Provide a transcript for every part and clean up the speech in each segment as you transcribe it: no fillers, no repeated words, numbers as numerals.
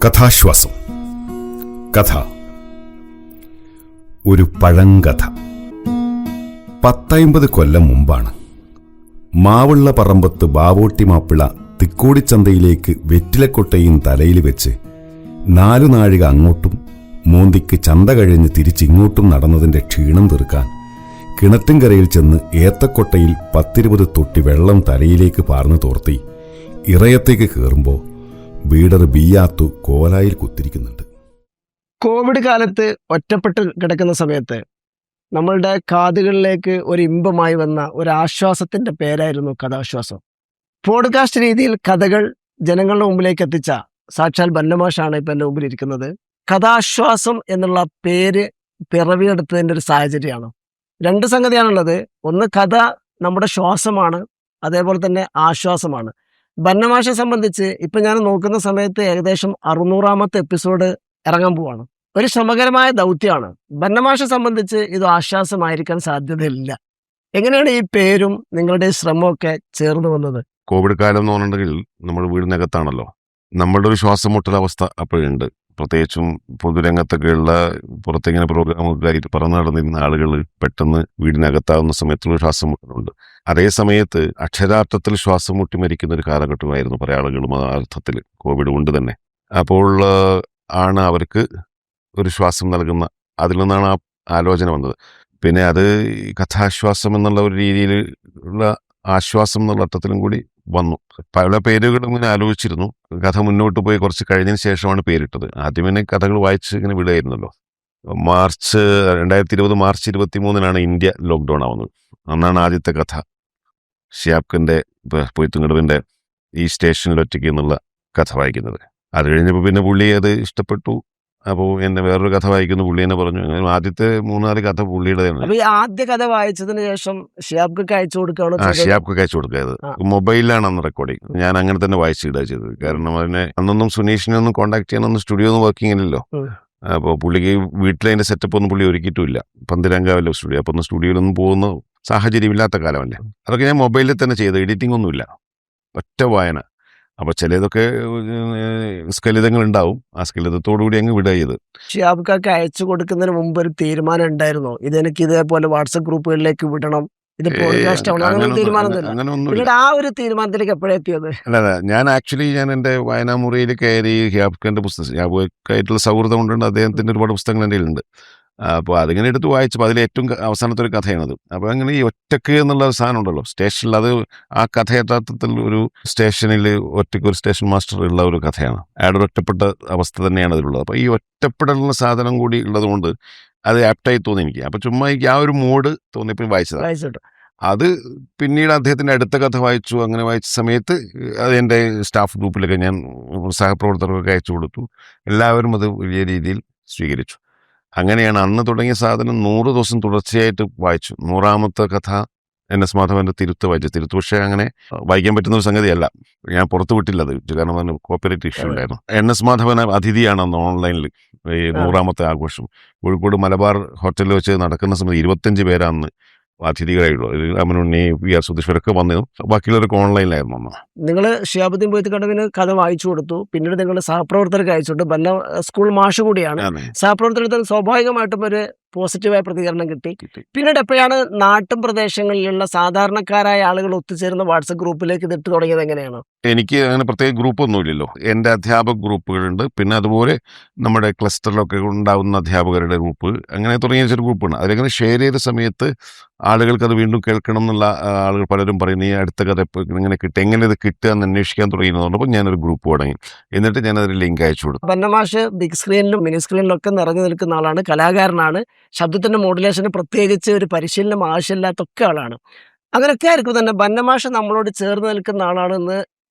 കഥാശ്വാസം. കഥ ഒരു പഴങ്കഥ. 50 കൊല്ലം മുമ്പാണ്. മാവുള്ള പറമ്പത്ത് ബാവോട്ടി മാപ്പിള തിക്കോടിച്ചന്തയിലേക്ക് വെറ്റിലക്കൊട്ടയും തലയിൽ വെച്ച് 4 നാഴിക അങ്ങോട്ടും മോന്തിക്ക് ചന്ത കഴിഞ്ഞ് തിരിച്ചിങ്ങോട്ടും നടന്നതിന്റെ ക്ഷീണം തീർക്കാൻ കിണറ്റിൻകരയിൽ ചെന്ന് ഏത്തക്കൊട്ടയിൽ 10-20 തൊട്ടി വെള്ളം തലയിലേക്ക് പാർന്നു തോർത്തി ഇറയത്തേക്ക് കയറുമ്പോൾ ബീഡർ ബിയാത്തു കോലായിൽ കുത്തിരിക്കുന്നുണ്ട്. കോവിഡ് കാലത്ത് ഒറ്റപ്പെട്ട് കിടക്കുന്ന സമയത്ത് നമ്മളുടെ കാതുകളിലേക്ക് ഒരു ഇമ്പമായി വന്ന ഒരു ആശ്വാസത്തിന്റെ പേരായിരുന്നു കഥാശ്വാസം. പോഡ്കാസ്റ്റ് രീതിയിൽ കഥകൾ ജനങ്ങളുടെ മുമ്പിലേക്ക് എത്തിച്ച സാക്ഷാൽ ബന്നമാഷാണ് ഇപ്പം എൻ്റെ മുമ്പിൽ ഇരിക്കുന്നത്. കഥാശ്വാസം എന്നുള്ള പേര് പിറവിയെടുത്തതിൻ്റെ ഒരു സാഹചര്യമാണ്. 2 സംഗതിയാണുള്ളത്. ഒന്ന്, കഥ നമ്മുടെ ശ്വാസമാണ്, അതേപോലെ തന്നെ ആശ്വാസമാണ്. ബന്നമാഷെ സംബന്ധിച്ച് ഇപ്പം ഞാൻ നോക്കുന്ന സമയത്ത് ഏകദേശം 600ാമത്തെ എപ്പിസോഡ് ഇറങ്ങാൻ പോവാണ്. ഒരു ശ്രമകരമായ ദൗത്യമാണ്. ബന്നമാഷെ സംബന്ധിച്ച് ഇത് ആശ്വാസമായിരിക്കാൻ സാധ്യതയില്ല. എങ്ങനെയാണ് ഈ പേരും നിങ്ങളുടെ ശ്രമമൊക്കെ ചേർന്ന് വന്നത്? കോവിഡ് കാലം എന്ന് പറഞ്ഞിട്ടുണ്ടെങ്കിൽ നമ്മൾ വീടിനകത്താണല്ലോ. നമ്മളുടെ ഒരു ശ്വാസം മുട്ടലവസ്ഥ അപ്പോഴുണ്ട്. പ്രത്യേകിച്ചും പൊതുരംഗത്തൊക്കെയുള്ള പുറത്തിങ്ങനെ പ്രോഗ്രാമൊക്കെ പറന്നു നടന്നിരുന്ന ആളുകൾ പെട്ടെന്ന് വീടിനകത്താവുന്ന സമയത്തുള്ള ശ്വാസം മുട്ടലുണ്ട്. അതേ സമയത്ത് അക്ഷരാർത്ഥത്തിൽ ശ്വാസം മുട്ടി മരിക്കുന്ന ഒരു കാലഘട്ടമായിരുന്നു പല ആളുകളും ആ അർത്ഥത്തിൽ കോവിഡ് കൊണ്ട് തന്നെ. അപ്പോൾ ആണ് അവർക്ക് ഒരു ശ്വാസം നൽകുന്ന, അതിൽ നിന്നാണ് ആ ആലോചന വന്നത്. പിന്നെ അത് കഥാശ്വാസം എന്നുള്ള ഒരു രീതിയിൽ ഉള്ള ആശ്വാസം എന്നുള്ള അർത്ഥത്തിലും കൂടി വന്നു. പല പേരുകളും ഇങ്ങനെ ആലോചിച്ചിരുന്നു. കഥ മുന്നോട്ട് പോയി കുറച്ച് കഴിഞ്ഞതിന് ശേഷമാണ് പേരിട്ടത്. ആദ്യമേ കഥകൾ വായിച്ച് ഇങ്ങനെ വിടുകയായിരുന്നല്ലോ. 2020 മാർച്ച് 23 ഇന്ത്യ ലോക്ക്ഡൗൺ ആവുന്നത്. അന്നാണ് ആദ്യത്തെ കഥ ഷിയാബ്ഖന്റെ പൊയ്ത്തുങ്കടവിന്റെ ഈ സ്റ്റേഷനിൽ ഒറ്റയ്ക്ക് എന്നുള്ള കഥ വായിക്കുന്നത്. അത് കഴിഞ്ഞപ്പോൾ പിന്നെ പുള്ളി അത് ഇഷ്ടപ്പെട്ടു. അപ്പോൾ എന്നെ വേറൊരു കഥ വായിക്കുന്നു, പുള്ളി എന്നെ പറഞ്ഞു. അങ്ങനെ ആദ്യത്തെ 3-4 കഥ പുള്ളിയുടെതാണ്. അപ്പൊ ഈ ആദ്യ കഥ വായിച്ചതിന് ശേഷം ഷിയാബ്ക്ക് അയച്ചു കൊടുക്കുകയാണ്. ഷിയാബ്ക്ക് അയച്ചു കൊടുക്കാത് മൊബൈലിലാണ് അന്ന് റെക്കോർഡിങ്. ഞാൻ അങ്ങനെ തന്നെ വായിച്ചിടുക ചെയ്തത്. കാരണം അതിനെ അന്നൊന്നും സുനീഷിനെ ഒന്നും കോൺടാക്ട് ചെയ്യാനൊന്നും സ്റ്റുഡിയോ ഒന്നും വർക്കിംഗ് ഇല്ലല്ലോ. അപ്പോൾ പുള്ളിക്ക് വീട്ടിലതിന്റെ സെറ്റപ്പ് ഒന്നും പുള്ളി ഒരുക്കിയിട്ടില്ല. പന്തിരങ്കാവല്ലോ സ്റ്റുഡിയോ. അപ്പോൾ ഒന്ന് സ്റ്റുഡിയോയിലൊന്നും പോകുന്ന സാഹചര്യം ഇല്ലാത്ത കാലമല്ലേ. അതൊക്കെ ഞാൻ മൊബൈലിൽ തന്നെ ചെയ്ത്, എഡിറ്റിംഗ് ഒന്നുമില്ല, ഒറ്റ വായന. അപ്പോൾ ചിലതൊക്കെ സ്കലിതങ്ങൾ ഉണ്ടാവും. ആ സ്കലിതത്തോടുകൂടി അങ്ങ് വിടുക ചെയ്ത്. ഷിയാബ്ക്കൊക്കെ അയച്ചു കൊടുക്കുന്നതിന് മുമ്പ് ഒരു തീരുമാനം ഉണ്ടായിരുന്നോ? ഇതെനിക്ക് ഇതേപോലെ വാട്സപ്പ് ഗ്രൂപ്പുകളിലേക്ക് വിടണം, ഇത് പോഡ്കാസ്റ്റ് ആവണം, അങ്ങനെ തീരുമാനമൊന്നുമില്ല. ആ ഒരു തീരുമാനത്തിലേക്ക് എപ്പോഴെത്തിയത്? അല്ല, ഞാൻ ആക്ച്വലി എൻ്റെ വായനാമുറിയിൽ കയറി ഷിയാബ്ഖന്റെ പുസ്തകം, ഷിയാബുമായിട്ടുള്ള സൗഹൃദം കൊണ്ടുണ്ട്. അദ്ദേഹത്തിൻ്റെ ഒരുപാട് പുസ്തകങ്ങൾ എൻ്റെ കയ്യിലുണ്ട്. അപ്പോൾ അതിങ്ങനെ എടുത്ത് വായിച്ചപ്പോൾ അതിൽ ഏറ്റവും അവസാനത്തെ ഒരു കഥയാണത്. അപ്പോൾ അങ്ങനെ ഈ ഒറ്റക്ക് എന്നുള്ള ഒരു സാധനം ഉണ്ടല്ലോ സ്റ്റേഷനിൽ, അത് ആ കഥ യഥാർത്ഥത്തിൽ ഒരു സ്റ്റേഷനിൽ ഒറ്റയ്ക്ക് ഒരു സ്റ്റേഷൻ മാസ്റ്റർ ഉള്ള ഒരു കഥയാണ്. അയാളുടെ ഒറ്റപ്പെട്ട അവസ്ഥ തന്നെയാണ് അതിലുള്ളത്. അപ്പോൾ ഈ ഒറ്റപ്പെടലുള്ള സാധനം കൂടി ഉള്ളത് കൊണ്ട് അത് ആപ്റ്റായി തോന്നി എനിക്ക്. അപ്പോൾ ചുമ്മാ എനിക്ക് ആ ഒരു മൂഡ് തോന്നിയപ്പോൾ വായിച്ചതാണ്. അത് പിന്നീട് അദ്ദേഹത്തിൻ്റെ അടുത്ത കഥ വായിച്ചു. അങ്ങനെ വായിച്ച സമയത്ത് അത് എൻ്റെ സ്റ്റാഫ് ഗ്രൂപ്പിലൊക്കെ ഞാൻ സഹപ്രവർത്തകർക്കൊക്കെ അയച്ചു കൊടുത്തു. എല്ലാവരും അത് വലിയ രീതിയിൽ സ്വീകരിച്ചു. അങ്ങനെയാണ് അന്ന് തുടങ്ങിയ സാധനം 100 ദിവസം തുടർച്ചയായിട്ട് വായിച്ചു. 100ാമത്തെ കഥ NS മാധവന്റെ തിരുത്ത് വായിച്ചു. തിരുത്ത് പക്ഷേ അങ്ങനെ വായിക്കാൻ പറ്റുന്ന ഒരു സംഗതിയല്ല. ഞാൻ പുറത്ത് വിട്ടില്ല അത്, കാരണം അതിന് കോപ്പറേറ്റ് ഇഷ്യൂ ഉണ്ടായിരുന്നു. NS മാധവൻ അതിഥിയാണ് അന്ന് ഓൺലൈനിൽ ഈ 100ാമത്തെ ആഘോഷം. കോഴിക്കോട് മലബാർ ഹോട്ടലിൽ വെച്ച് നടക്കുന്ന സമയത്ത് 25 പേരാന്ന് അതിഥികളായിട്ടുള്ളൂ. അമനുണ്ണി, PR സുധീശ്വരൊക്കെ വന്നതും ബാക്കിയുള്ളവരൊക്കെ ഓൺലൈനിലായിരുന്നു അന്ന്. നിങ്ങൾ ഷിയാബുദ്ദീൻ പൊയ്ത്തുങ്കടവിന് കഥ വായിച്ചു കൊടുത്തു. പിന്നീട് നിങ്ങളുടെ സഹപ്രവർത്തകർക്ക് അയച്ചുകൊണ്ട് ബന്ന സ്കൂൾ മാഷ് കൂടിയാണ്. സഹപ്രവർത്തകർക്ക് സ്വാഭാവികമായിട്ടും ഒരു പോസിറ്റീവായ പ്രതികരണം കിട്ടി. പിന്നീട് എപ്പോഴാണ് നാട്ടും പ്രദേശങ്ങളിലുള്ള സാധാരണക്കാരായ ആളുകൾ ഒത്തുചേരുന്ന വാട്സപ്പ് ഗ്രൂപ്പിലേക്ക് ഇതിട്ട് തുടങ്ങിയത്? എങ്ങനെയാണ്? എനിക്ക് അങ്ങനെ പ്രത്യേക ഗ്രൂപ്പൊന്നുമില്ലല്ലോ. എൻ്റെ അധ്യാപക ഗ്രൂപ്പുകളുണ്ട്, പിന്നെ അതുപോലെ നമ്മുടെ ക്ലസ്റ്ററിലൊക്കെ ഉണ്ടാകുന്ന അധ്യാപകരുടെ ഗ്രൂപ്പ്, അങ്ങനെ തുടങ്ങിയ ചെറിയ ഗ്രൂപ്പാണ്. അതിലങ്ങനെ ഷെയർ ചെയ്ത സമയത്ത് ആളുകൾക്ക് അത് വീണ്ടും കേൾക്കണം എന്നുള്ള ആളുകൾ പലരും പറയുന്നു, ഈ അടുത്ത കഥ ഇങ്ങനെ കിട്ടുക, എങ്ങനെ ഇത് കിട്ടുക എന്ന് അന്വേഷിക്കാൻ തുടങ്ങിയിരുന്നപ്പോൾ ഞാനൊരു ഗ്രൂപ്പ് തുടങ്ങി. എന്നിട്ട് ഞാനതൊരു ലിങ്ക് അയച്ചു കൊടുത്തു. ബന്നമാഷ് ബിഗ് സ്ക്രീനിലും മിനി സ്ക്രീനിലും ഒക്കെ നിറഞ്ഞു നിൽക്കുന്ന ആളാണ്, കലാകാരനാണ്. ശബ്ദത്തിന്റെ മോഡുലേഷന് പ്രത്യേകിച്ച് ഒരു പരിശീലനം ആവശ്യമില്ലാത്തൊക്കെ ആളാണ്. അങ്ങനെയൊക്കെ ആയിരിക്കും തന്നെ ബന്നമാഷ് നമ്മളോട് ചേർന്ന് നിൽക്കുന്ന ആളാണെന്ന്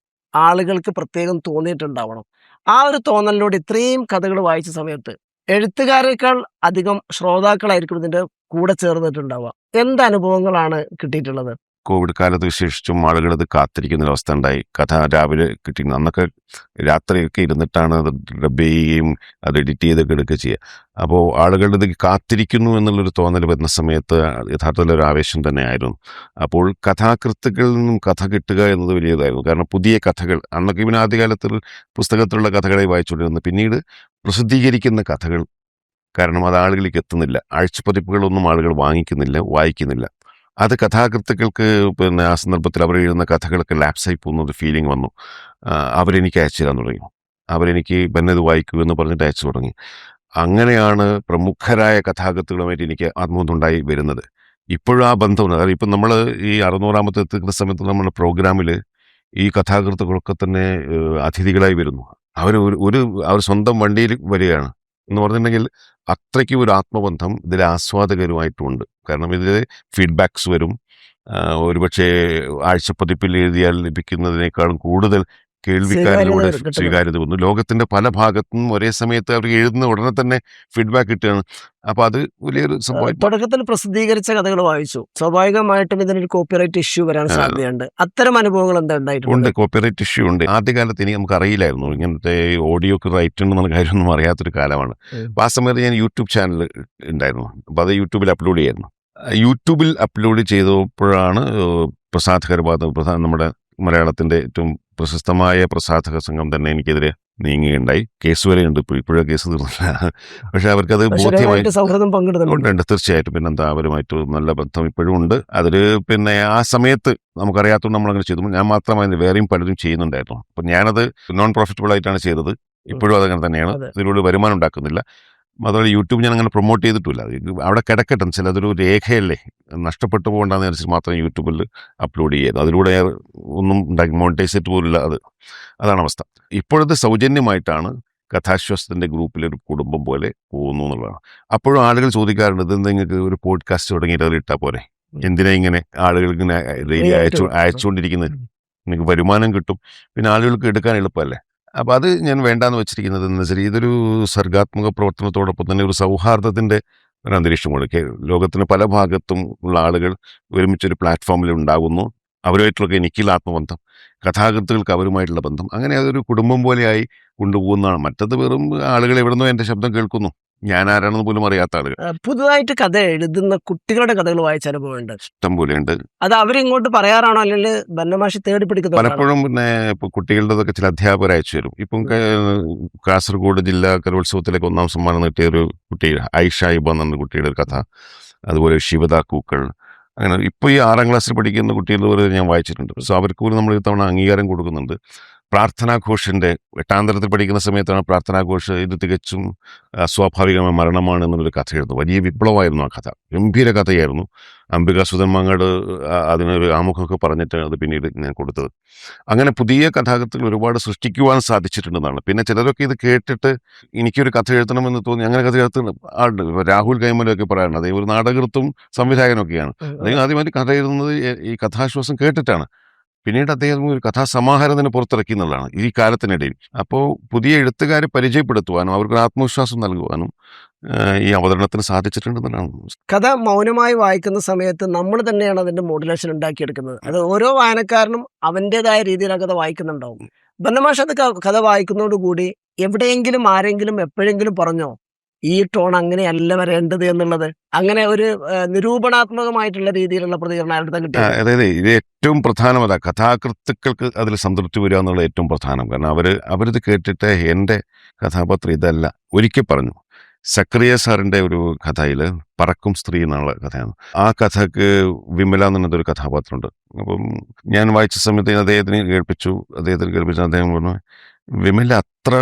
ആളുകൾക്ക് പ്രത്യേകം തോന്നിയിട്ടുണ്ടാവണം. ആ ഒരു തോന്നലിനോട് ഇത്രയും കഥകൾ വായിച്ച സമയത്ത് എഴുത്തുകാരേക്കാൾ അധികം ശ്രോതാക്കളായിരിക്കും ഇതിന്റെ കൂടെ ചേർന്നിട്ടുണ്ടാവുക. എന്ത് അനുഭവങ്ങളാണ് കിട്ടിയിട്ടുള്ളത്? കോവിഡ് കാലത്ത് വിശേഷിച്ചും ആളുകൾ അത് കാത്തിരിക്കുന്ന അവസ്ഥ ഉണ്ടായി. കഥ രാവിലെ കിട്ടി, അന്നൊക്കെ രാത്രിയൊക്കെ ഇരുന്നിട്ടാണ് അത് ഡബ് ചെയ്യുകയും അത് എഡിറ്റ് ചെയ്തൊക്കെ എടുക്കുക ചെയ്യുക. അപ്പോൾ ആളുകളുടെ ഇത് കാത്തിരിക്കുന്നു എന്നുള്ളൊരു തോന്നൽ വരുന്ന സമയത്ത് യഥാർത്ഥത്തിൽ ഒരു ആവേശം തന്നെയായിരുന്നു. അപ്പോൾ കഥാകൃത്തുക്കളിൽ നിന്നും കഥ കിട്ടുക എന്നത് വലിയതായിരുന്നു. കാരണം പുതിയ കഥകൾ അന്നൊക്കെ ഇവന് ആദ്യകാലത്തിൽ പുസ്തകത്തിലുള്ള കഥകളെ വായിച്ചുകൊണ്ടിരുന്നു. പിന്നീട് പ്രസിദ്ധീകരിക്കുന്ന കഥകൾ, കാരണം അത് ആളുകളിലേക്ക് എത്തുന്നില്ല, ആഴ്ചപ്പതിപ്പുകളൊന്നും ആളുകൾ വാങ്ങിക്കുന്നില്ല, വായിക്കുന്നില്ല. അത് കഥാകൃത്തുക്കൾക്ക് പിന്നെ ആ സന്ദർഭത്തിൽ അവർ എഴുതുന്ന കഥകളൊക്കെ ലാപ്സായി പോകുന്നൊരു ഫീലിംഗ് വന്നു. അവരെനിക്ക് അയച്ചു തരാൻ തുടങ്ങി. അവരെനിക്ക് ബന്നത് വായിക്കൂ എന്ന് പറഞ്ഞിട്ട് അയച്ചു തുടങ്ങി. അങ്ങനെയാണ് പ്രമുഖരായ കഥാകൃത്തുകളുമായിട്ട് എനിക്ക് ആത്മബന്ധമുണ്ടായി വരുന്നത്. ഇപ്പോഴും ആ ബന്ധമുണ്ട്. അതായത് ഇപ്പം നമ്മൾ ഈ 600ാമത്തെ എത്തുന്ന സമയത്ത് നമ്മുടെ പ്രോഗ്രാമിൽ ഈ കഥാകൃത്തുക്കളൊക്കെ തന്നെ അതിഥികളായി വരുന്നു. അവർ സ്വന്തം വണ്ടിയിൽ വരികയാണ് എന്ന് പറഞ്ഞിട്ടുണ്ടെങ്കിൽ അത്രയ്ക്ക് ഒരു ആത്മബന്ധം ഇതിൽ ആസ്വാദകരുമായിട്ടുമുണ്ട്. കാരണം ഇതിൽ ഫീഡ്ബാക്സ് വരും. ഒരുപക്ഷെ ആഴ്ചപ്പതിപ്പിൽ എഴുതിയാൽ ലഭിക്കുന്നതിനേക്കാളും കൂടുതൽ കേൾവിക്കാരിലൂടെ സ്വീകാര്യത വന്നു. ലോകത്തിന്റെ പല ഭാഗത്തും ഒരേ സമയത്ത് അവർ എഴുതുന്ന ഉടനെ തന്നെ ഫീഡ്ബാക്ക് കിട്ടുകയാണ്. അപ്പൊ അത് വലിയൊരു സംഭവം. തുടക്കത്തിൽ പ്രസിദ്ധീകരിച്ച കഥകൾ വായിച്ചു, സ്വാഭാവികമായിട്ടും ഇതിനൊരു കോപ്പിറൈറ്റ് ഇഷ്യൂ വരാൻ സാധ്യതയുണ്ട്. അത്തരം അനുഭവങ്ങൾ എന്താ ഉണ്ടായിട്ടുണ്ട്? ഉണ്ട്, കോപ്പിറൈറ്റ് ഇഷ്യൂ ഉണ്ട്. ആദ്യകാലത്ത് നമുക്ക് അറിയില്ലായിരുന്നു ഇങ്ങനത്തെ ഓഡിയോക്ക് റൈറ്റ് ഉണ്ടെന്നുള്ള കാര്യമൊന്നും അറിയാത്തൊരു കാലമാണ്. അപ്പൊ ആ സമയത്ത് ഞാൻ യൂട്യൂബ് ചാനൽ ഉണ്ടായിരുന്നു. അപ്പൊ അത് യൂട്യൂബിൽ അപ്ലോഡ് ചെയ്യായിരുന്നു. യൂട്യൂബിൽ അപ്ലോഡ് ചെയ്തപ്പോഴാണ് പ്രസാദ് ഹർബാദ്, നമ്മുടെ മലയാളത്തിന്റെ ഏറ്റവും പ്രശസ്തമായ പ്രസാധക സംഘം തന്നെ എനിക്കെതിരെ നീങ്ങുകയുണ്ടായി. കേസ് വരെയുണ്ട്. ഇപ്പോഴേ കേസ് തീർന്നില്ല. പക്ഷെ അവർക്കത് ബോധ്യമായി സൗഹൃദം പങ്കിടുന്നുണ്ട്. തീർച്ചയായിട്ടും. പിന്നെന്താ, അവരുമായിട്ട് നല്ല ബന്ധം ഇപ്പോഴും ഉണ്ട്. അതിൽ പിന്നെ ആ സമയത്ത് നമുക്കറിയാത്തതുകൊണ്ട് നമ്മളങ്ങനെ ചെയ്തു. ഞാൻ മാത്രമായി വേറെയും പലരും ചെയ്യുന്നുണ്ടായിരുന്നു. അപ്പം ഞാനത് നോൺ പ്രോഫിറ്റബിൾ ആയിട്ടാണ് ചെയ്തത്. ഇപ്പോഴും അതങ്ങനെ തന്നെയാണ്. ഇതിലൂടെ വരുമാനം ഉണ്ടാക്കുന്നില്ല. അതുപോലെ യൂട്യൂബ് ഞാൻ അങ്ങനെ പ്രൊമോട്ട് ചെയ്തിട്ടില്ല. അവിടെ കിടക്കട്ടെ, ചിലതൊരു രേഖയല്ലേ, നഷ്ടപ്പെട്ടു പോകണ്ടെന്ന് വിചാരിച്ച് മാത്രം യൂട്യൂബിൽ അപ്ലോഡ് ചെയ്യുന്നത്. അതിലൂടെ ഒന്നും ഉണ്ടാക്കി മോണിറ്റൈസേറ്റ് പോലില്ല. അതാണ് അവസ്ഥ. ഇപ്പോഴത്തെ സൗജന്യമായിട്ടാണ് കഥാശ്വാസത്തിൻ്റെ ഗ്രൂപ്പിലൊരു കുടുംബം പോലെ പോകുന്നു എന്നുള്ളതാണ്. അപ്പോഴും ആളുകൾ ചോദിക്കാറുണ്ട്, ഇതെന്താ നിങ്ങൾക്ക് ഒരു പോഡ്കാസ്റ്റ് തുടങ്ങിയിട്ട് അത് ഇട്ടാൽ പോരെ, എന്തിനാ ഇങ്ങനെ ആളുകൾ ഇങ്ങനെ ഡെയിലി അയച്ചുകൊണ്ടിരിക്കുന്നത്, നിങ്ങൾക്ക് വരുമാനം കിട്ടും, പിന്നെ ആളുകൾക്ക് എടുക്കാൻ എളുപ്പമല്ലേ. അപ്പോൾ അത് ഞാൻ വേണ്ടാന്ന് വെച്ചിരിക്കുന്നത് എന്ന് വെച്ചാൽ ഇതൊരു സർഗാത്മക പ്രവർത്തനത്തോടൊപ്പം തന്നെ ഒരു സൗഹാർദ്ദത്തിൻ്റെ ഒരു അന്തരീക്ഷം കൊടുക്കുക. ലോകത്തിന് പല ഭാഗത്തും ഉള്ള ആളുകൾ ഒരുമിച്ചൊരു പ്ലാറ്റ്ഫോമിൽ ഉണ്ടാകുന്നു. അവരുമായിട്ടുള്ള എനിക്കുള്ള ആത്മബന്ധം, കഥാകൃത്തുക്കൾക്ക് അവരുമായിട്ടുള്ള ബന്ധം, അങ്ങനെ അതൊരു കുടുംബം പോലെയായി കൊണ്ടുപോകുന്നതാണ്. മറ്റത് വെറും ആളുകൾ എവിടുന്നോ എൻ്റെ ശബ്ദം കേൾക്കുന്നു, ഞാൻ ആരാണെന്ന് പോലും അറിയാത്ത ആളുകൾ. പുതുതായിട്ട് കഥ എഴുതുന്ന കുട്ടികളുടെ കഥകൾ വായിച്ച അനുഭവമുണ്ട്, ഇഷ്ടം പോലെയുണ്ട്. അത് അവരിങ്ങോട്ട് പറയാറാണോ അല്ലെങ്കിൽ ബന്നമാഷി തേടി പിടിക്കുന്നത്? പലപ്പോഴും പിന്നെ ഇപ്പോൾ കുട്ടികളുടെതൊക്കെ ചില അധ്യാപകർ അയച്ചു തരും. ഇപ്പം കാസർഗോഡ് ജില്ലാ കലോത്സവത്തിലേക്ക് 1ാം സമ്മാനം നേടിയ ഒരു കുട്ടി ഐഷ ഇബ എന്ന കുട്ടിയുടെ ഒരു കഥ, അതുപോലെ ശിവദാ കൂക്കൾ, അങ്ങനെ ഇപ്പോൾ ഈ 6ാം ക്ലാസ്സിൽ പഠിക്കുന്ന കുട്ടികളുടെ വരെ ഞാൻ വായിച്ചിട്ടുണ്ട്. സോ അവർക്ക് പോലും നമ്മൾ ഇത്തവണ അംഗീകാരം കൊടുക്കുന്നുണ്ട്. പ്രാർത്ഥനാഘോഷിൻ്റെ 8ാം തരത്തിൽ പഠിക്കുന്ന സമയത്താണ് പ്രാർത്ഥനാഘോഷ് ഇത് തികച്ചും സ്വാഭാവികമായ മരണമാണ് എന്നുള്ളൊരു കഥ എഴുതുന്നു. വലിയ വിപ്ലവമായിരുന്നു ആ കഥ, ഗംഭീര കഥയായിരുന്നു. അംബിക സുധന്മാങ്ങാട് അതിനൊരു ആമുഖമൊക്കെ പറഞ്ഞിട്ട് അത് പിന്നീട് ഞാൻ കൊടുത്തത്. അങ്ങനെ പുതിയ കഥാകൃത്തുകൾ ഒരുപാട് സൃഷ്ടിക്കുവാൻ സാധിച്ചിട്ടുണ്ടെന്നാണ്. പിന്നെ ചിലരൊക്കെ ഇത് കേട്ടിട്ട് എനിക്കൊരു കഥ എഴുതണമെന്ന് തോന്നി അങ്ങനെ കഥ എഴുതുന്ന ആളുണ്ട്. രാഹുൽ കൈമലൊക്കെ പറയാറുണ്ട്, അദ്ദേഹം ഒരു നാടകൃത്തും സംവിധായകനൊക്കെയാണ്. അദ്ദേഹം ആദ്യമായിട്ട് കഥ എഴുതുന്നത് ഈ കഥാശ്വാസം കേട്ടിട്ടാണ്. പിന്നീട് അദ്ദേഹം ഒരു കഥാസമാഹാരം പുറത്തിറക്കി എന്നുള്ളതാണ് ഈ കാലത്തിനിടയിൽ. അപ്പോൾ പുതിയ എഴുത്തുകാരെ പരിചയപ്പെടുത്തുവാനും അവർക്ക് ആത്മവിശ്വാസം നൽകുവാനും ഈ അവതരണത്തിന് സാധിച്ചിട്ടുണ്ടെന്നാണ്. കഥ മൗനമായി വായിക്കുന്ന സമയത്ത് നമ്മൾ തന്നെയാണ് അതിന്റെ മോഡുലേഷൻ ഉണ്ടാക്കിയെടുക്കുന്നത്. അത് ഓരോ വായനക്കാരനും അവൻ്റെതായ രീതിയിൽ ആ കഥ വായിക്കുന്നുണ്ടാവും. ബന്നമാഷ് അത് കഥ വായിക്കുന്നതോടുകൂടി എവിടെയെങ്കിലും ആരെങ്കിലും എപ്പോഴെങ്കിലും പറഞ്ഞോ ഈ ടോൺ അങ്ങനെയല്ല വരേണ്ടത് എന്നുള്ളത്? അങ്ങനെ ഒരു നിരൂപണാത്മകമായിട്ടുള്ള രീതിയിലുള്ള പ്രതികരണം അയാളുടെ കിട്ടി. അതായത് ഇത് ഏറ്റവും പ്രധാനം അതാ, കഥാകൃത്തുക്കൾക്ക് അതിൽ സംതൃപ്തി വരിക എന്നുള്ളത് ഏറ്റവും പ്രധാനം. കാരണം അവരിത് കേട്ടിട്ട് എൻ്റെ കഥാപാത്രം ഇതല്ല. ഒരിക്കൽ പറഞ്ഞു, സക്രിയ സാറിൻ്റെ ഒരു കഥയിൽ പറക്കും സ്ത്രീ എന്നുള്ള കഥയാണ്. ആ കഥക്ക് വിമല എന്നുള്ളൊരു കഥാപാത്രമുണ്ട്. അപ്പം ഞാൻ വായിച്ച സമയത്ത് അദ്ദേഹത്തിന് കേൾപ്പിച്ചു. അദ്ദേഹം പറഞ്ഞു, വിമല അത്ര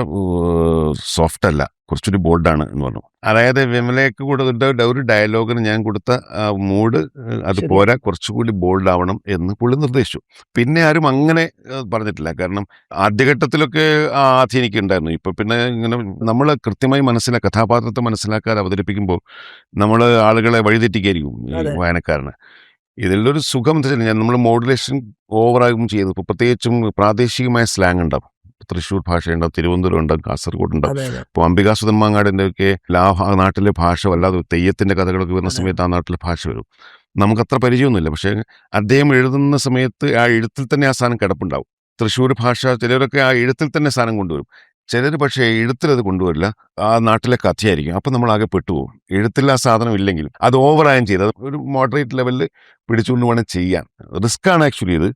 സോഫ്റ്റ് അല്ല, കുറച്ചൊരു ബോൾഡാണ് എന്ന് പറഞ്ഞു. അതായത് വിമലയ്ക്ക് കൊടുത്ത ഒരു ഡയലോഗിന് ഞാൻ കൊടുത്ത മൂഡ് അത് പോരാ, കുറച്ചുകൂടി ബോൾഡ് ആവണം എന്ന് പുള്ളി നിർദ്ദേശിച്ചു. പിന്നെ ആരും അങ്ങനെ പറഞ്ഞിട്ടില്ല. കാരണം ആദ്യഘട്ടത്തിലൊക്കെ ആദ്യം എനിക്കുണ്ടായിരുന്നു. ഇപ്പം പിന്നെ ഇങ്ങനെ നമ്മൾ കൃത്യമായി കഥാപാത്രത്തെ മനസ്സിലാക്കാതെ അവതരിപ്പിക്കുമ്പോൾ നമ്മൾ ആളുകളെ വഴിതെറ്റിക്കായിരിക്കും വായനക്കാരന്. ഇതിലൊരു സുഖം എന്താ വെച്ചാൽ നമ്മൾ മോഡുലേഷൻ ഓവറാകും ചെയ്തു. ഇപ്പോൾ പ്രത്യേകിച്ചും പ്രാദേശികമായ സ്ലാങ് ഉണ്ടാവും. തൃശ്ശൂർ ഭാഷയുണ്ടാവും, തിരുവനന്തപുരം ഉണ്ടാവും, കാസർഗോഡ് ഉണ്ടാവും. ഇപ്പോൾ അംബിക സുധന്മാങ്ങാടിൻ്റെ ഒക്കെ നാട്ടിലെ ഭാഷ വല്ലാതെ തെയ്യത്തിൻ്റെ കഥകളൊക്കെ വരുന്ന സമയത്ത് ആ നാട്ടിലെ ഭാഷ വരും. നമുക്കത്ര പരിചയമൊന്നുമില്ല. പക്ഷേ അദ്ദേഹം എഴുതുന്ന സമയത്ത് ആ എഴുത്തിൽ തന്നെ ആ സാധനം കിടപ്പുണ്ടാവും. തൃശ്ശൂർ ഭാഷ ചിലരൊക്കെ ആ എഴുത്തിൽ തന്നെ സാധനം കൊണ്ടുവരും. ചിലർ പക്ഷേ എഴുത്തിലത് കൊണ്ടുവരില്ല. ആ നാട്ടിലെ കഥയായിരിക്കും. അപ്പം നമ്മളാകെ പെട്ടുപോകും. എഴുത്തിൽ ആ സാധനം ഇല്ലെങ്കിൽ അത് ഓവറായും ചെയ്ത് അത് ഒരു മോഡറേറ്റ് ലെവലിൽ പിടിച്ചുകൊണ്ട് വേണം ചെയ്യാൻ. റിസ്ക്കാണ് ആക്ച്വലി ഇത്.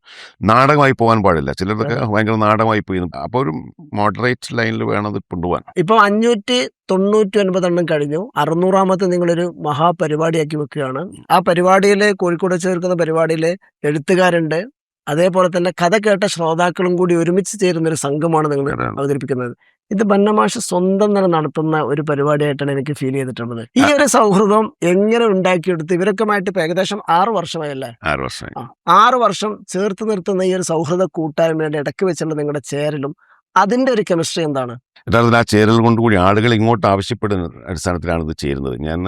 നാടകമായി പോകാൻ പാടില്ല. ചിലരൊക്കെ ഭയങ്കര നാടകമായി പോയി. അപ്പോൾ ഒരു മോഡറേറ്റ് ലൈനിൽ വേണം അത് കൊണ്ടുപോകാൻ. ഇപ്പൊ 599 കഴിഞ്ഞു. 600ാമത്തെ നിങ്ങളൊരു മഹാപരിപാടിയാക്കി വെക്കുകയാണ്. ആ പരിപാടിയിൽ കോഴിക്കോട് ചേർക്കുന്ന പരിപാടിയിൽ എഴുത്തുകാരുണ്ട്, അതേപോലെ തന്നെ കഥ കേട്ട ശ്രോതാക്കളും കൂടി ഒരുമിച്ച് ചേരുന്ന ഒരു സംഘമാണ് നിങ്ങൾ അവതരിപ്പിക്കുന്നത്. ഇത് ബന്നമാഷ് സ്വന്തം നില നടത്തുന്ന ഒരു പരിപാടിയായിട്ടാണ് എനിക്ക് ഫീൽ ചെയ്തിട്ടുള്ളത്. ഈ ഒരു സൗഹൃദം എങ്ങനെ ഉണ്ടാക്കിയെടുത്ത് ഇവരൊക്കെമായിട്ട് ഇപ്പൊ ഏകദേശം 6 വർഷമായല്ലേ? 6 വർഷമായി. 6 വർഷം ചേർത്ത് നിർത്തുന്ന ഈ ഒരു സൗഹൃദ കൂട്ടായ്മയുടെ ഇടയ്ക്ക് വെച്ചുള്ള നിങ്ങളുടെ ചേരലും അതിന്റെ ഒരു കെമിസ്ട്രി എന്താണ്? യഥാർത്ഥത്തിൽ ആ ചേരൽ കൊണ്ടുകൂടി ആളുകൾ ഇങ്ങോട്ട് ആവശ്യപ്പെടുന്ന അടിസ്ഥാനത്തിലാണ് ഇത് ചേരുന്നത്. ഞാൻ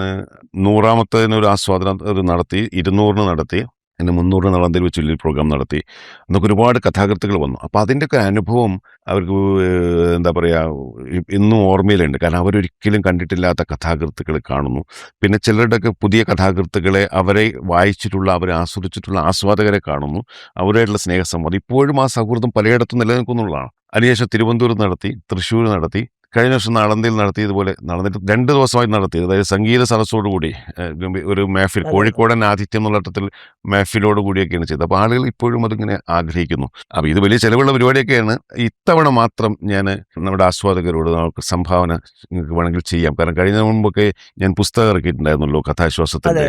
100ാമത്തതിന് ഒരു ആസ്വാദനം നടത്തി, 200 നടത്തി, പിന്നെ 300 നളന്തിൽ വെച്ച് വലിയൊരു പ്രോഗ്രാം നടത്തി. അന്നൊക്കെ ഒരുപാട് കഥാകൃത്തുകൾ വന്നു. അപ്പോൾ അതിൻ്റെയൊക്കെ അനുഭവം അവർക്ക് എന്താ പറയുക ഇന്നും ഓർമ്മയിലുണ്ട്. കാരണം അവരൊരിക്കലും കണ്ടിട്ടില്ലാത്ത കഥാകൃത്തുക്കൾ കാണുന്നു. പിന്നെ ചിലരുടെയൊക്കെ പുതിയ കഥാകൃത്തുക്കളെ അവരെ വായിച്ചിട്ടുള്ള അവരെ ആസ്വദിച്ചിട്ടുള്ള ആസ്വാദകരെ കാണുന്നു. അവരുമായിട്ടുള്ള സ്നേഹസംവാദം ഇപ്പോഴും ആ സൗഹൃദം പലയിടത്തും നിലനിൽക്കുന്നുള്ളതാണ്. അതിനുശേഷം തിരുവനന്തപുരം നടത്തി, തൃശ്ശൂർ നടത്തി, കഴിഞ്ഞ വർഷം നളന്തിൽ നടത്തി. ഇതുപോലെ നടന്നിട്ട് 2 ദിവസമായി നടത്തി. അതായത് സംഗീത സദസ്സോടുകൂടി ഒരു മെഹഫിൽ, കോഴിക്കോടൻ ആതിഥ്യം എന്നുള്ള അർത്ഥത്തിൽ മെഹഫിലോട് കൂടിയൊക്കെയാണ് ചെയ്തത്. അപ്പോൾ ആളുകൾ ഇപ്പോഴും അതിങ്ങനെ ആഗ്രഹിക്കുന്നു. അപ്പോൾ ഇത് വലിയ ചിലവുള്ള പരിപാടിയൊക്കെയാണ്. ഇത്തവണ മാത്രം ഞാൻ നമ്മുടെ ആസ്വാദകരോട് നമുക്ക് സംഭാവന നിങ്ങൾക്ക് വേണമെങ്കിൽ ചെയ്യാം. കാരണം കഴിഞ്ഞ മുമ്പൊക്കെ ഞാൻ പുസ്തകം ഇറക്കിയിട്ടുണ്ടായിരുന്നല്ലോ, കഥാശ്വാസത്തിൻ്റെ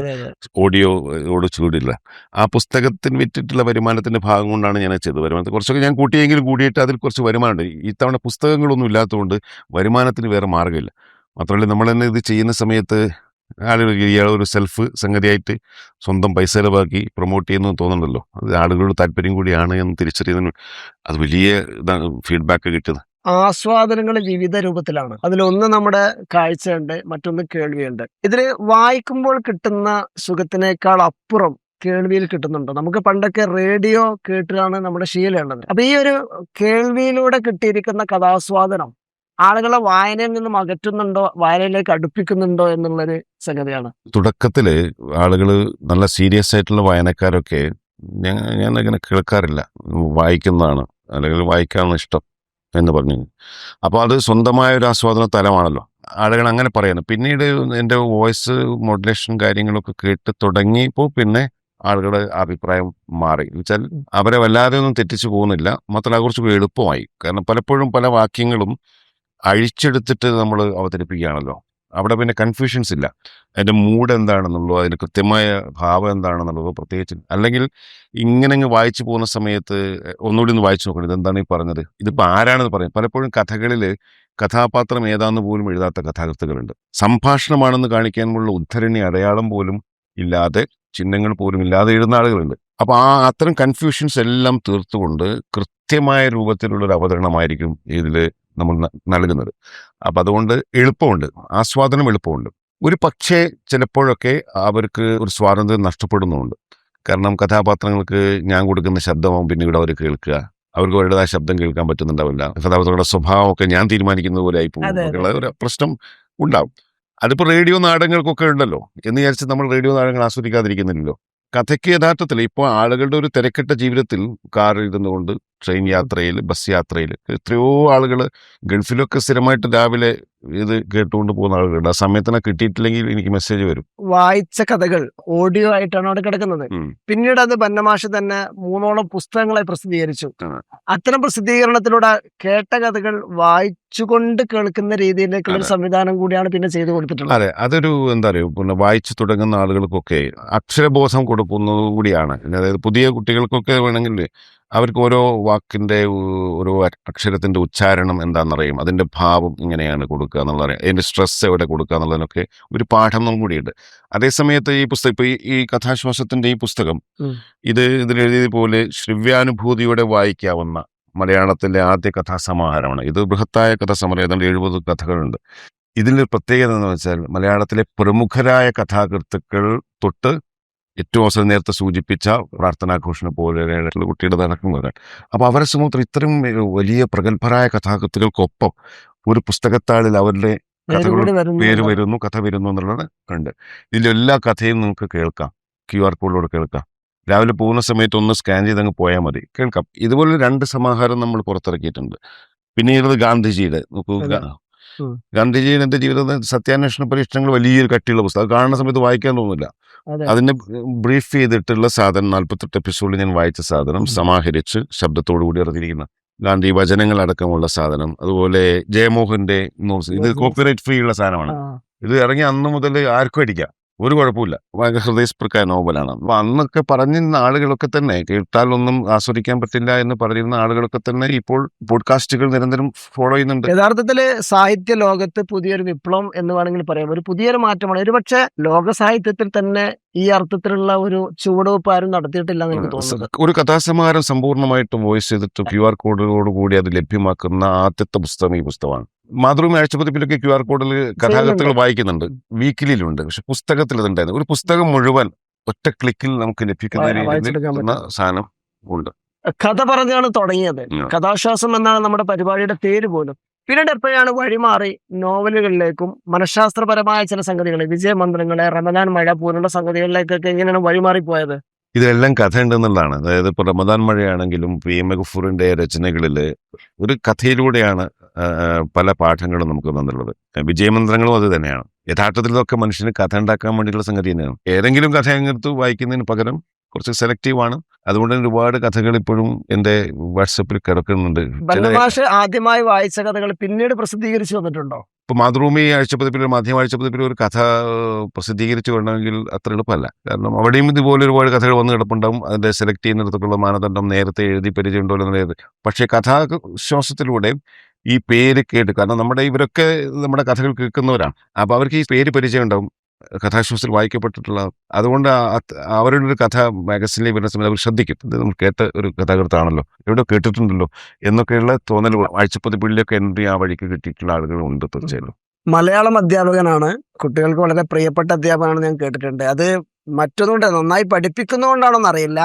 ഓഡിയോയോട് ചൂടില്ല. ആ പുസ്തകത്തിന് വിറ്റിട്ടുള്ള വരുമാനത്തിൻ്റെ ഭാഗം കൊണ്ടാണ് ഞാൻ ചെയ്തത്. വരുമാനത്തിൽ കുറച്ചൊക്കെ ഞാൻ കൂട്ടിയെങ്കിലും കൂടിയിട്ട് അതിൽ കുറച്ച് വരുമാനമുണ്ട്. ഇത്തവണ പുസ്തകങ്ങളൊന്നും ഇല്ലാത്തതുകൊണ്ട് വരുമാനത്തിന് വേറെ മാർഗ്ഗമില്ല. മാത്രമല്ല നമ്മൾ തന്നെ ഇത് ചെയ്യുന്ന സമയത്ത് ആളുകൾ ഇയാളൊരു സെൽഫ് സംഗതിയായിട്ട് സ്വന്തം പൈസ ചിലവാക്കി പ്രൊമോട്ട് ചെയ്യുന്നു തോന്നുന്നുണ്ടല്ലോ. അത് ആളുകളുടെ താല്പര്യം കൂടിയാണ് എന്ന് തിരിച്ചറിയുന്നതിന് അത് വലിയ ഇതാണ് ഫീഡ്ബാക്ക് കിട്ടിയത്. ആസ്വാദനങ്ങൾ വിവിധ രൂപത്തിലാണ്. അതിലൊന്ന് നമ്മുടെ കാഴ്ചയുണ്ട്, മറ്റൊന്ന് കേൾവിയുണ്ട്. ഇതില് വായിക്കുമ്പോൾ കിട്ടുന്ന സുഖത്തിനേക്കാൾ അപ്പുറം കേൾവിയിൽ കിട്ടുന്നുണ്ട്. നമുക്ക് പണ്ടൊക്കെ റേഡിയോ കേട്ടിട്ടാണ് നമ്മുടെ ശീലമുള്ളത്. അപ്പൊ ഈ ഒരു കേൾവിയിലൂടെ കിട്ടിയിരിക്കുന്ന കഥാസ്വാദനം ആളുകളെ വായനയിൽ നിന്നും അകറ്റുന്നുണ്ടോ, വായനയിലേക്ക് അടുപ്പിക്കുന്നുണ്ടോ എന്നുള്ളൊരു സംഗതിയാണ്. തുടക്കത്തിൽ ആളുകൾ നല്ല സീരിയസ് ആയിട്ടുള്ള വായനക്കാരൊക്കെ ഞാൻ അങ്ങനെ കേൾക്കാറില്ല, വായിക്കുന്നതാണ് അല്ലെങ്കിൽ വായിക്കാനാണ് ഇഷ്ടം എന്ന് പറഞ്ഞു. അപ്പോൾ അത് സ്വന്തമായ ഒരു ആസ്വാദന തലമാണല്ലോ, ആളുകൾ അങ്ങനെ പറയുന്നത്. പിന്നീട് എൻ്റെ വോയിസ് മോഡുലേഷൻ കാര്യങ്ങളൊക്കെ കേട്ട് തുടങ്ങിയപ്പോൾ പിന്നെ ആളുകളുടെ അഭിപ്രായം മാറി. എന്നുവെച്ചാൽ അവരെ വല്ലാതെ ഒന്നും തെറ്റിച്ചു പോകുന്നില്ല, മാത്രമല്ല കുറച്ചുകൂടി എളുപ്പമായി. കാരണം പലപ്പോഴും പല വാക്യങ്ങളും അഴിച്ചെടുത്തിട്ട് നമ്മൾ അവതരിപ്പിക്കുകയാണല്ലോ, അവിടെ പിന്നെ കൺഫ്യൂഷൻസ് ഇല്ല. അതിൻ്റെ മൂഡ് എന്താണെന്നുള്ളതോ അതിന് കൃത്യമായ ഭാവം എന്താണെന്നുള്ളതോ പ്രത്യേകിച്ച്. അല്ലെങ്കിൽ ഇങ്ങനെ വായിച്ചു പോകുന്ന സമയത്ത് ഒന്നുകൂടി ഒന്ന് വായിച്ചു നോക്കണം, ഇതെന്താണ് ഈ പറഞ്ഞത്, ഇതിപ്പോൾ ആരാണെന്ന് പറയും. പലപ്പോഴും കഥകളിൽ കഥാപാത്രം ഏതാന്ന് പോലും എഴുതാത്ത കഥാകൃത്തുകളുണ്ട്. സംഭാഷണമാണെന്ന് കാണിക്കാനുള്ള ഉദ്ധരണി അടയാളം പോലും ഇല്ലാതെ, ചിഹ്നങ്ങൾ പോലും ഇല്ലാതെ എഴുതുന്ന ആളുകളുണ്ട്. അപ്പോൾ അത്തരം കൺഫ്യൂഷൻസ് എല്ലാം തീർത്തുകൊണ്ട് കൃത്യമായ രൂപത്തിലുള്ളൊരു അവതരണമായിരിക്കും ഇതിൽ നമ്മൾ നൽകുന്നത്. അപ്പം അതുകൊണ്ട് എളുപ്പമുണ്ട്, ആസ്വാദനം എളുപ്പമുണ്ട്. ഒരു പക്ഷേ ചിലപ്പോഴൊക്കെ അവർക്ക് ഒരു സ്വാതന്ത്ര്യം നഷ്ടപ്പെടുന്നുമുണ്ട്. കാരണം കഥാപാത്രങ്ങൾക്ക് ഞാൻ കൊടുക്കുന്ന ശബ്ദമാവും പിന്നീട് അവർ കേൾക്കുക, അവർക്ക് അവരുടേതായ ശബ്ദം കേൾക്കാൻ പറ്റുന്നുണ്ടാവില്ല, കഥാപാത്രങ്ങളുടെ സ്വഭാവമൊക്കെ ഞാൻ തീരുമാനിക്കുന്നത് പോലെ ആയി പോകും, ഒരു പ്രശ്നം ഉണ്ടാവും. അതിപ്പോൾ റേഡിയോ നാടകങ്ങൾക്കൊക്കെ ഉണ്ടല്ലോ എന്ന് വിചാരിച്ച് നമ്മൾ റേഡിയോ നാടകങ്ങൾ ആസ്വദിക്കാതിരിക്കുന്നില്ലല്ലോ. കഥയ്ക്ക് യഥാർത്ഥത്തിൽ ഇപ്പോൾ ആളുകളുടെ ഒരു തിരക്കിട്ട ജീവിതത്തിൽ കാറിൽ ഇരുന്നുകൊണ്ട് ട്രെയിൻ യാത്രയിൽ, ബസ് യാത്രയിൽ എത്രയോ ആളുകൾ ഗൾഫിലൊക്കെ സ്ഥിരമായിട്ട് രാവിലെ ഇത് കേട്ടുകൊണ്ട് പോകുന്ന ആളുകളുണ്ട്. ആ സമയത്തിനെ കിട്ടിയിട്ടില്ലെങ്കിൽ എനിക്ക് മെസ്സേജ് വരും. വായിച്ച കഥകൾ ഓഡിയോ ആയിട്ടാണ് അവിടെ കിടക്കുന്നത്. പിന്നീട് അത് ബന്നമാഷ് തന്നെ 3ഓളം പുസ്തകങ്ങളെ പ്രസിദ്ധീകരിച്ചു. അത്തരം പ്രസിദ്ധീകരണത്തിലൂടെ കേട്ട കഥകൾ വായിച്ചുകൊണ്ട് കേൾക്കുന്ന രീതിയിലേക്കുള്ള ഒരു സംവിധാനം കൂടിയാണ് പിന്നെ ചെയ്തു കൊടുത്തിട്ടുള്ളത്. അതെ, അതൊരു എന്താ പറയുക, പിന്നെ വായിച്ചു തുടങ്ങുന്ന ആളുകൾക്കൊക്കെ അക്ഷരബോധം കൊടുക്കുന്നത് കൂടിയാണ്. അതായത് പുതിയ കുട്ടികൾക്കൊക്കെ വേണമെങ്കിൽ അവർക്ക് ഓരോ വാക്കിൻ്റെ ഓരോ അക്ഷരത്തിൻ്റെ ഉച്ചാരണം എന്താണെന്നറിയും, അതിൻ്റെ ഭാവം ഇങ്ങനെയാണ് കൊടുക്കുക എന്നുള്ളത്, അതിൻ്റെ സ്ട്രെസ് എവിടെ കൊടുക്കുക എന്നുള്ളതിനൊക്കെ ഒരു പാഠം കൂടിയുണ്ട്. അതേസമയത്ത് ഈ പുസ്തകം, ഇപ്പോൾ ഈ കഥാശ്വാസത്തിൻ്റെ ഈ പുസ്തകം ഇതിലെഴുതിയതുപോലെ ശ്രവ്യാനുഭൂതിയോടെ വായിക്കാവുന്ന മലയാളത്തിലെ ആദ്യ കഥാസമാഹാരമാണ്. ഇത് ബൃഹത്തായ കഥാസമാഹാരം, ഏതാണ്ട് 70 കഥകളുണ്ട്. ഇതിൻ്റെ പ്രത്യേകത എന്ന് വെച്ചാൽ മലയാളത്തിലെ പ്രമുഖരായ കഥാകൃത്തുക്കൾ തൊട്ട് ഏറ്റവും അവസരം നേരത്തെ സൂചിപ്പിച്ച പ്രാർത്ഥനാഘോഷിനെ പോലെയുള്ള കുട്ടിയുടെ നടക്കുന്നത്. അപ്പോൾ അവരെ സംബന്ധിച്ച് ഇത്രയും വലിയ പ്രഗത്ഭരായ കഥാകൃത്തുക്കൾക്കൊപ്പം ഒരു പുസ്തകത്താളിൽ അവരുടെ കഥകളുടെ പേര് വരുന്നു, കഥ വരുന്നു എന്നുള്ളത് ഉണ്ട്. ഇതിലെല്ലാ കഥയും നിങ്ങൾക്ക് കേൾക്കാം. QR കോഡിലൂടെ കേൾക്കാം. രാവിലെ പോകുന്ന സമയത്ത് ഒന്ന് സ്കാൻ ചെയ്ത് അങ്ങ് പോയാൽ മതി, കേൾക്കാം. ഇതുപോലെ 2 സമാഹാരം നമ്മൾ പുറത്തിറക്കിയിട്ടുണ്ട്. പിന്നീട് ഗാന്ധിജിയുടെ നോക്കൂ, അതെ. ഉം. ഗാന്ധിജിയുടെ എൻ്റെ ജീവിതത്തിൽ സത്യാന്വേഷണ പരീക്ഷണങ്ങൾ വലിയൊരു കട്ടിയുള്ള പുസ്തകം. അത് കാണുന്ന സമയത്ത് വായിക്കാൻ തോന്നില്ല. അതെ. അതിനെ ബ്രീഫ് ചെയ്തിട്ടുള്ള സാധനം 48 എപ്പിസോഡിൽ ഞാൻ വായിച്ച സാധനം സമാഹരിച്ച് ശബ്ദത്തോടു കൂടി ഇറങ്ങിയിരിക്കുന്ന ഗാന്ധി വചനങ്ങൾ അടക്കമുള്ള സാധനം. അതുപോലെ ജയമോഹന്റെ നോട്ട്സ്. ഇത് കോപ്പിറൈറ്റ് ഫ്രീ ഉള്ള സാധനമാണ്. ആ. ഇത് ഇറങ്ങി അന്ന് മുതൽ ആർക്കും അടിക്കാം, ഒരു കുഴപ്പമില്ല. ഭയങ്കര ഹൃദയസ്പൃക്കായ നോവലാണ്. അപ്പൊ അന്നൊക്കെ പറഞ്ഞിരുന്ന ആളുകളൊക്കെ തന്നെ, കേട്ടാലൊന്നും ആസ്വദിക്കാൻ പറ്റില്ല എന്ന് പറഞ്ഞിരുന്ന ആളുകളൊക്കെ തന്നെ ഇപ്പോൾ പോഡ്കാസ്റ്റുകൾ നിരന്തരം ഫോളോ ചെയ്യുന്നുണ്ട്. യഥാർത്ഥത്തില് സാഹിത്യ ലോകത്ത് പുതിയൊരു വിപ്ലവം എന്ന് വേണമെങ്കിൽ പറയാം. ഒരു പുതിയൊരു മാറ്റമാണ്. ഒരുപക്ഷെ ലോക സാഹിത്യത്തിൽ തന്നെ ഈ അർത്ഥത്തിലുള്ള ഒരു ചുവടുവെപ്പ് ആരും നടത്തിയിട്ടില്ല എന്ന് എനിക്ക് തോന്നുന്നത്. ഒരു കഥാസമാഹാരം സമ്പൂർണ്ണമായിട്ട് വോയിസ് ചെയ്തിട്ട് QR കോഡുകളോട് കൂടി അത് ലഭ്യമാക്കുന്ന ആദ്യത്തെ പുസ്തകം ഈ പുസ്തകമാണ്. മാതൃഭൂമി ആഴ്ചപ്പതിപ്പിലൊക്കെ QR കോഡിൽ കഥാകൃത്തുകൾ വായിക്കുന്നുണ്ട്, വീക്കിലിയിലുണ്ട്. പക്ഷെ പുസ്തകത്തിൽ ഇതുണ്ടായിരുന്നു. ഒരു പുസ്തകം മുഴുവൻ ഒറ്റ ക്ലിക്കിൽ നമുക്ക് ലഭിക്കുന്ന രീതിയിൽ വായിച്ചെടുക്കാൻ എന്ന സാധനം ഉണ്ട്. കഥ പറഞ്ഞാണ് തുടങ്ങിയത്. കഥാശ്വാസം എന്നാണ് നമ്മുടെ പരിപാടിയുടെ പേര് പോലും. പിന്നീട് എപ്പോഴാണ് വഴിമാറി നോവലുകളിലേക്കും മനഃശാസ്ത്രപരമായ ചില സംഗതികൾ, വിജയമന്ത്രങ്ങളെ, റമദാൻ മഴ പോലുള്ള സംഗതികളിലേക്കൊക്കെ എങ്ങനെയാണ് വഴിമാറിപ്പോയത്? ഇതിലെല്ലാം കഥ ഉണ്ടെന്നുള്ളതാണ്. അതായത് ഇപ്പോൾ റമദാൻ മഴയാണെങ്കിലും PM ഗഫൂറിന്റെ രചനകളിൽ ഒരു കഥയിലൂടെയാണ് പല പാഠങ്ങളും നമുക്ക് തന്നുള്ളത്. വിജയമന്ത്രങ്ങളും അത് തന്നെയാണ്. യഥാർത്ഥത്തിൽ ഇതൊക്കെ മനുഷ്യന് കഥ ഉണ്ടാക്കാൻ വേണ്ടിയിട്ടുള്ള സംഗതി തന്നെയാണ്. ഏതെങ്കിലും കഥ അങ്ങെടുത്ത് വായിക്കുന്നതിന് പകരം കുറച്ച് സെലക്റ്റീവാണ്. അതുകൊണ്ട് തന്നെ ഒരുപാട് കഥകൾ ഇപ്പോഴും എൻ്റെ വാട്സപ്പിൽ കിടക്കുന്നുണ്ട്. ബന്നമാഷ് ആദ്യമായി വായിച്ച കഥകൾ പിന്നീട് പ്രസിദ്ധീകരിച്ചു വന്നിട്ടുണ്ടോ? ഇപ്പോൾ മാതൃഭൂമി ആഴ്ചപ്പതിപ്പിൽ, മാധ്യമ ആഴ്ചപ്പതിപ്പിൽ ഒരു കഥ പ്രസിദ്ധീകരിച്ചു കൊണ്ടെങ്കിൽ അത്ര എളുപ്പമല്ല. കാരണം അവിടെയും ഇതുപോലെ ഒരുപാട് കഥകൾ വന്ന് കിടപ്പുണ്ടാവും. അതിൻ്റെ സെലക്ട് ചെയ്യുന്നിടത്തുള്ള മാനദണ്ഡം നേരത്തെ എഴുതി പരിചയമുണ്ടോ എന്നുള്ളത്. പക്ഷേ കഥാശ്വാസത്തിലൂടെ ഈ പേര് കേട്ട്, കാരണം ഇവരൊക്കെ നമ്മുടെ കഥകൾ കേൾക്കുന്നവരാണ്. അപ്പോൾ അവർക്ക് ഈ പേര് പരിചയം ഉണ്ടാവും, കഥാശ്വാസത്തിൽ വായിക്കപ്പെട്ടിട്ടുള്ള. അതുകൊണ്ട് അവരുടെ ഒരു കഥ മാഗസിനിൽ വരുന്ന സമയത്ത് അവർ ശ്രദ്ധിക്കും. ഇത് നമ്മൾ കേട്ട ഒരു കഥാകൃത്താണല്ലോ, എവിടെ കേട്ടിട്ടുണ്ടല്ലോ എന്നൊക്കെയുള്ള തോന്നൽ ആഴ്ചപ്പതിപ്പിലൊക്കെ എൻട്രി ആ വഴിക്ക് കിട്ടിയിട്ടുള്ള ആളുകളുണ്ട് തീർച്ചയായിട്ടും. മലയാളം അധ്യാപകനാണ്, കുട്ടികൾക്ക് വളരെ പ്രിയപ്പെട്ട അധ്യാപകനാണ് ഞാൻ കേട്ടിട്ടുണ്ട്. അത് മറ്റൊന്നുകൊണ്ട് നന്നായി പഠിപ്പിക്കുന്നതുകൊണ്ടാണോന്ന് അറിയില്ല,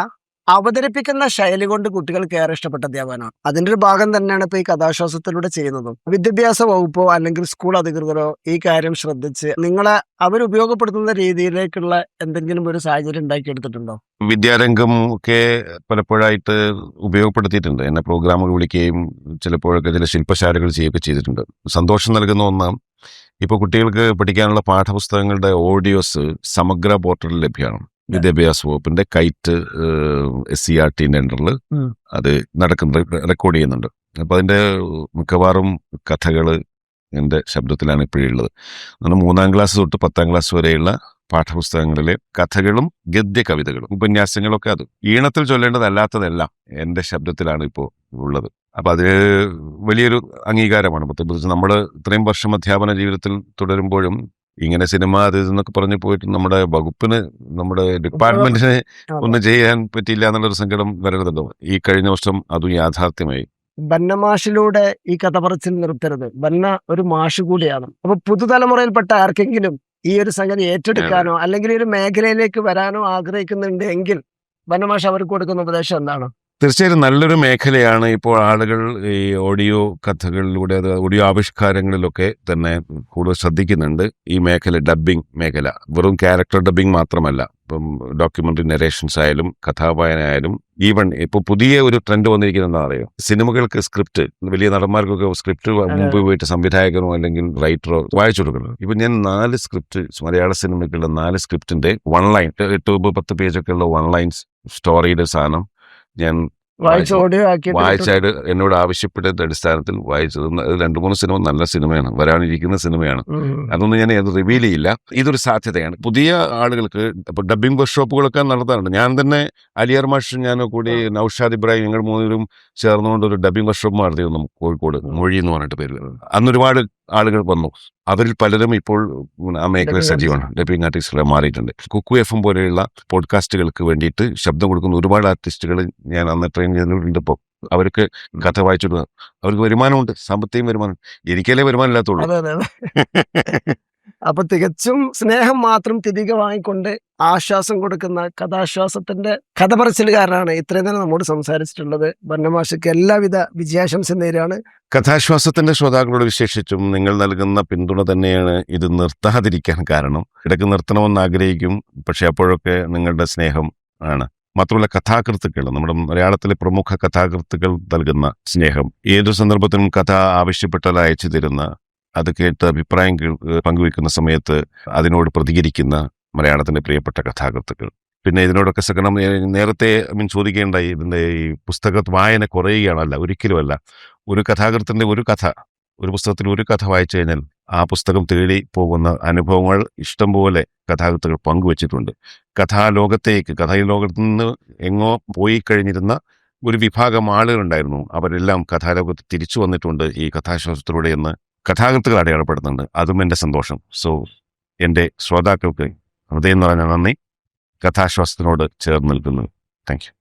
അവതരിപ്പിക്കുന്ന ശൈലി കൊണ്ട് കുട്ടികൾക്ക് ഏറെ ഇഷ്ടപ്പെട്ട അധ്യാപകനാണ്. അതിന്റെ ഒരു ഭാഗം തന്നെയാണ് ഇപ്പൊ ഈ കഥാശ്വാസത്തിലൂടെ ചെയ്യുന്നതും. വിദ്യാഭ്യാസ വകുപ്പോ അല്ലെങ്കിൽ സ്കൂൾ അധികൃതരോ ഈ കാര്യം ശ്രദ്ധിച്ച് നിങ്ങളെ അവരുപയോഗപ്പെടുത്തുന്ന രീതിയിലേക്കുള്ള എന്തെങ്കിലും ഒരു സാഹചര്യം ഉണ്ടാക്കിയെടുത്തിട്ടുണ്ടോ? വിദ്യാരംഗം ഒക്കെ പലപ്പോഴായിട്ട് ഉപയോഗപ്പെടുത്തിയിട്ടുണ്ട്. എന്നെ പ്രോഗ്രാമുകൾ വിളിക്കുകയും ചിലപ്പോഴൊക്കെ ചില ശില്പശാലകൾ ചെയ്യുകയൊക്കെ ചെയ്തിട്ടുണ്ട്. സന്തോഷം നൽകുന്ന ഒന്നാം, ഇപ്പോൾ കുട്ടികൾക്ക് പഠിക്കാനുള്ള പാഠപുസ്തകങ്ങളുടെ ഓഡിയോസ് സമഗ്ര പോർട്ടലിൽ ലഭ്യമാണ്. വിദ്യാഭ്യാസ വകുപ്പിന്റെ കൈറ്റ് SCRTന്റെ അണ്ടറിൽ അത് റെക്കോർഡ് ചെയ്യുന്നുണ്ട്. അപ്പോൾ അതിൻ്റെ മിക്കവാറും കഥകൾ എൻ്റെ ശബ്ദത്തിലാണ് ഇപ്പോഴുള്ളത്. അങ്ങനെ 3ാം ക്ലാസ് തൊട്ട് 10ാം ക്ലാസ് വരെയുള്ള പാഠപുസ്തകങ്ങളിലെ കഥകളും ഗദ്യ കവിതകളും ഉപന്യാസങ്ങളൊക്കെ അത് ഈണത്തിൽ ചൊല്ലേണ്ടതല്ലാത്തതെല്ലാം എൻ്റെ ശബ്ദത്തിലാണ് ഇപ്പോൾ ഉള്ളത്. അപ്പം അതിന് വലിയൊരു അംഗീകാരമാണ്. പ്രത്യേകിച്ച് നമ്മൾ ഇത്രയും വർഷം അധ്യാപന ജീവിതത്തിൽ തുടരുമ്പോഴും ഇങ്ങനെ സിനിമ അത് ഇതെന്നൊക്കെ പറഞ്ഞു പോയിട്ട് നമ്മുടെ വകുപ്പിന്, നമ്മുടെ ഡിപ്പാർട്ട്മെന്റിന് ഒന്നും ചെയ്യാൻ പറ്റിയില്ല എന്നുള്ളൊരു സങ്കടം വരരുതല്ലോ. ഈ കഴിഞ്ഞ വർഷം അതും യാഥാർത്ഥ്യമായി. ബന്നമാഷിലൂടെ ഈ കഥ പറച്ചിൽ നിർത്തരുത്. ബന്ന ഒരു മാഷ് കൂടിയാണ്. അപ്പൊ പുതുതലമുറയിൽപ്പെട്ട ആർക്കെങ്കിലും ഈ ഒരു സംഗതി ഏറ്റെടുക്കാനോ അല്ലെങ്കിൽ ഈ ഒരു മേഖലയിലേക്ക് വരാനോ ആഗ്രഹിക്കുന്നുണ്ട് എങ്കിൽ ബന്നമാഷ് അവർക്ക് കൊടുക്കുന്ന ഉപദേശം എന്താണ്? തീർച്ചയായും നല്ലൊരു മേഖലയാണ്. ഇപ്പോൾ ആളുകൾ ഈ ഓഡിയോ കഥകളിലൂടെ, ഓഡിയോ ആവിഷ്കാരങ്ങളിലൊക്കെ തന്നെ കൂടുതൽ ശ്രദ്ധിക്കുന്നുണ്ട്. ഈ മേഖല, ഡബ്ബിംഗ് മേഖല, വെറും ക്യാരക്ടർ ഡബ്ബിംഗ് മാത്രമല്ല. ഇപ്പം ഡോക്യുമെന്ററി നരേഷൻസ് ആയാലും കഥാവായന ആയാലും, ഈവൻ ഇപ്പോൾ പുതിയ ഒരു ട്രെൻഡ് വന്നിരിക്കുന്നത് എന്താ പറയുക, സിനിമകൾക്ക് സ്ക്രിപ്റ്റ്, വലിയ നടന്മാർക്കൊക്കെ സ്ക്രിപ്റ്റ് മുമ്പ് പോയിട്ട് സംവിധായകനോ അല്ലെങ്കിൽ റൈറ്ററോ വായിച്ചു കൊടുക്കുന്നത്. ഇപ്പൊ ഞാൻ 4 സ്ക്രിപ്റ്റ്, മലയാള സിനിമയ്ക്കുള്ള 4 സ്ക്രിപ്റ്റിന്റെ 1 ലൈൻ, 8-10 പേജൊക്കെ ഉള്ള 1 ലൈൻ സ്റ്റോറിയുടെ സാധനം ഞാൻ വായിച്ചായിട്ട് എന്നോട് ആവശ്യപ്പെട്ട അടിസ്ഥാനത്തിൽ വായിച്ചത്. 2-3 സിനിമ നല്ല സിനിമയാണ്, വരാനിരിക്കുന്ന സിനിമയാണ്. അതൊന്നും ഞാൻ അത് റിവീൽ ചെയ്യില്ല. ഇതൊരു സാധ്യതയാണ് പുതിയ ആളുകൾക്ക്. ഇപ്പൊ ഡബ്ബിംഗ് വർക്ക്ഷോപ്പുകളൊക്കെ നടത്താറുണ്ട്. ഞാൻ തന്നെ അലിയാർ മാഷും ഞാനും കൂടി, നൌഷാദ് ഇബ്രാഹിം, ഞങ്ങൾ 3 ചേർന്നുകൊണ്ട് ഒരു ഡബ്ബിംഗ് വർക്ക്ഷോപ്പ് നടത്തിയിരുന്നു കോഴിക്കോട്, മൊഴി എന്ന് പറഞ്ഞിട്ട് പേര്. അന്ന് ഒരുപാട് ആളുകൾ വന്നു. അവരിൽ പലരും ഇപ്പോൾ ആ മേഖല സജീവമാണ്, ഡബ്ബിംഗ് ആർട്ടിസ്റ്റുകളെ മാറിയിട്ടുണ്ട്. കുക്കു FM പോലെയുള്ള പോഡ്കാസ്റ്റുകൾക്ക് വേണ്ടിയിട്ട് ശബ്ദം കൊടുക്കുന്ന ഒരുപാട് ആർട്ടിസ്റ്റുകൾ ഞാൻ അന്ന് ട്രെയിൻ ചെയ്തിട്ടുണ്ട്. ഇപ്പോൾ അവർക്ക് കഥ വായിച്ചിടുക, അവർക്ക് വരുമാനമുണ്ട്, സാമ്പത്തികം വരുമാനം. എനിക്കല്ലേ വരുമാനം ഇല്ലാത്തുള്ളൂ. അപ്പൊ തികച്ചും സ്നേഹം മാത്രം തിരികെ വാങ്ങിക്കൊണ്ട് ആശ്വാസം കൊടുക്കുന്ന കഥാശ്വാസത്തിന്റെ കഥ പറച്ചിലുകാരനാണ് ഇത്രയും നേരം നമ്മോട് സംസാരിച്ചിട്ടുള്ളത്. ബർണമാഷയ്ക്ക് എല്ലാവിധ വിജയാശംസ നേരാണ്. കഥാശ്വാസത്തിന്റെ ശ്രോതാക്കളോട് വിശേഷിച്ചും നിങ്ങൾ നൽകുന്ന പിന്തുണ തന്നെയാണ് ഇത് നിർത്താതിരിക്കാൻ കാരണം. ഇടയ്ക്ക് നിർത്തണമെന്ന് ആഗ്രഹിക്കും, പക്ഷെ അപ്പോഴൊക്കെ നിങ്ങളുടെ സ്നേഹം ആണ്. മാത്രമല്ല കഥാകൃത്തുക്കൾ, നമ്മുടെ മലയാളത്തിലെ പ്രമുഖ കഥാകൃത്തുക്കൾ നൽകുന്ന സ്നേഹം, ഏതു സന്ദർഭത്തിലും കഥ ആവശ്യപ്പെട്ടാൽ അയച്ചു തരുന്ന, അത് കേട്ട് അഭിപ്രായം പങ്കുവെക്കുന്ന സമയത്ത് അതിനോട് പ്രതികരിക്കുന്ന മലയാളത്തിന്റെ പ്രിയപ്പെട്ട കഥാകൃത്തുക്കൾ. പിന്നെ ഇതിനോടൊക്കെ സകലം നേരത്തെ ചോദിക്കേണ്ടായി, ഇതിന്റെ ഈ പുസ്തക വായന കുറയുകയാണല്ല, ഒരിക്കലുമല്ല. ഒരു കഥാകൃത്തിന്റെ ഒരു പുസ്തകത്തിൽ ഒരു കഥ വായിച്ചു കഴിഞ്ഞാൽ ആ പുസ്തകം തേടി പോകുന്ന അനുഭവങ്ങൾ ഇഷ്ടംപോലെ കഥാകൃത്തുക്കൾ പങ്കുവച്ചിട്ടുണ്ട്. കഥാലോകത്ത് നിന്ന് എങ്ങോ പോയി കഴിഞ്ഞിരുന്ന ഒരു വിഭാഗം ആളുകളുണ്ടായിരുന്നു. അവരെല്ലാം കഥാലോകത്ത് തിരിച്ചു വന്നിട്ടുണ്ട് ഈ കഥാശ്വാസത്തിലൂടെ എന്ന് കഥാകൃത്തുകൾ അടയാളപ്പെടുന്നുണ്ട്. അതും എൻ്റെ സന്തോഷം. സോ എൻ്റെ ശ്രോതാക്കൾക്ക് ഹൃദയം നിറഞ്ഞ നന്ദി. കഥാശ്വാസത്തിനോട് ചേർന്ന് നിൽക്കുന്നു. Thank you.